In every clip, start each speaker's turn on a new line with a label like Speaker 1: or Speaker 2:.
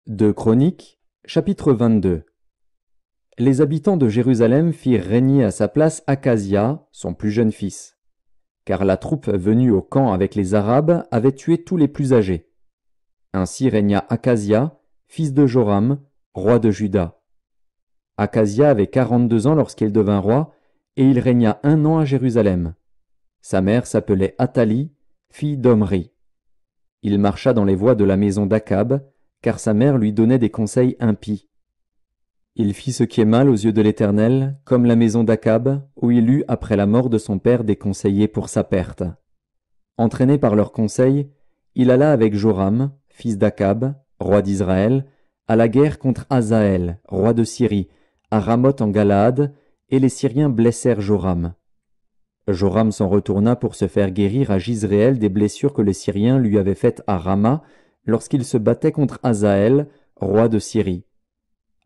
Speaker 1: 2 Chroniques, chapitre 22. Les habitants de Jérusalem firent régner à sa place Akazia, son plus jeune fils, car la troupe venue au camp avec les Arabes avait tué tous les plus âgés. Ainsi régna Akazia, fils de Joram, roi de Juda. Akazia avait 42 ans lorsqu'il devint roi, et il régna 1 an à Jérusalem. Sa mère s'appelait Athalie, fille d'Omri. Il marcha dans les voies de la maison d'Akab, car sa mère lui donnait des conseils impies. Il fit ce qui est mal aux yeux de l'Éternel, comme la maison d'Akab, où il eut après la mort de son père des conseillers pour sa perte. Entraîné par leurs conseils, il alla avec Joram, fils d'Akab, roi d'Israël, à la guerre contre Hazaël, roi de Syrie, à Ramoth en Galaad, et les Syriens blessèrent Joram. Joram s'en retourna pour se faire guérir à Jizréel des blessures que les Syriens lui avaient faites à Rama, lorsqu'il se battait contre Hazaël, roi de Syrie.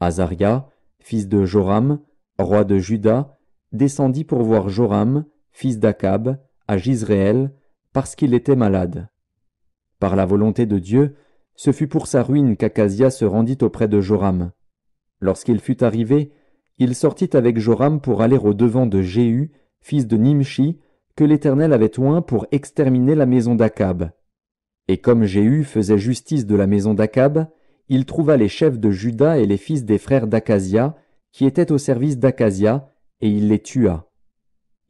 Speaker 1: Azaria, fils de Joram, roi de Juda, descendit pour voir Joram, fils d'Akab, à Jizréel, parce qu'il était malade. Par la volonté de Dieu, ce fut pour sa ruine qu'Akazia se rendit auprès de Joram. Lorsqu'il fut arrivé, il sortit avec Joram pour aller au-devant de Jéhu, fils de Nimshi, que l'Éternel avait oint pour exterminer la maison d'Akab. Et comme Jéhu faisait justice de la maison d'Akab, il trouva les chefs de Juda et les fils des frères d'Akazia, qui étaient au service d'Akazia, et il les tua.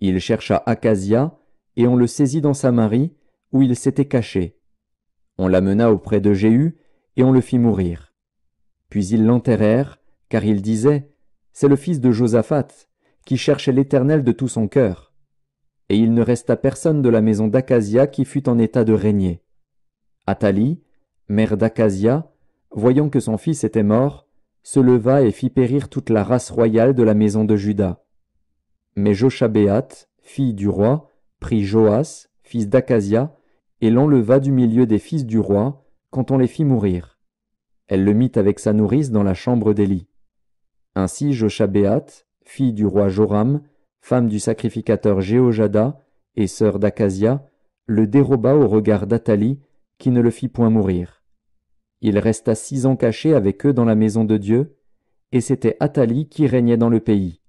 Speaker 1: Il chercha Akazia, et on le saisit dans Samarie, où il s'était caché. On l'amena auprès de Jéhu, et on le fit mourir. Puis ils l'enterrèrent, car ils disaient, « C'est le fils de Josaphat, qui cherchait l'Éternel de tout son cœur. » Et il ne resta personne de la maison d'Akazia qui fût en état de régner. Athalie, mère d'Akazia, voyant que son fils était mort, se leva et fit périr toute la race royale de la maison de Juda. Mais Joshabéath, fille du roi, prit Joas, fils d'Akazia, et l'enleva du milieu des fils du roi, quand on les fit mourir. Elle le mit avec sa nourrice dans la chambre d'Élie. Ainsi Joshabéath, fille du roi Joram, femme du sacrificateur Jéhojada, et sœur d'Akazia, le déroba au regard d'Athalie, qui ne le fit point mourir. Il resta 6 ans caché avec eux dans la maison de Dieu, et c'était Athalie qui régnait dans le pays.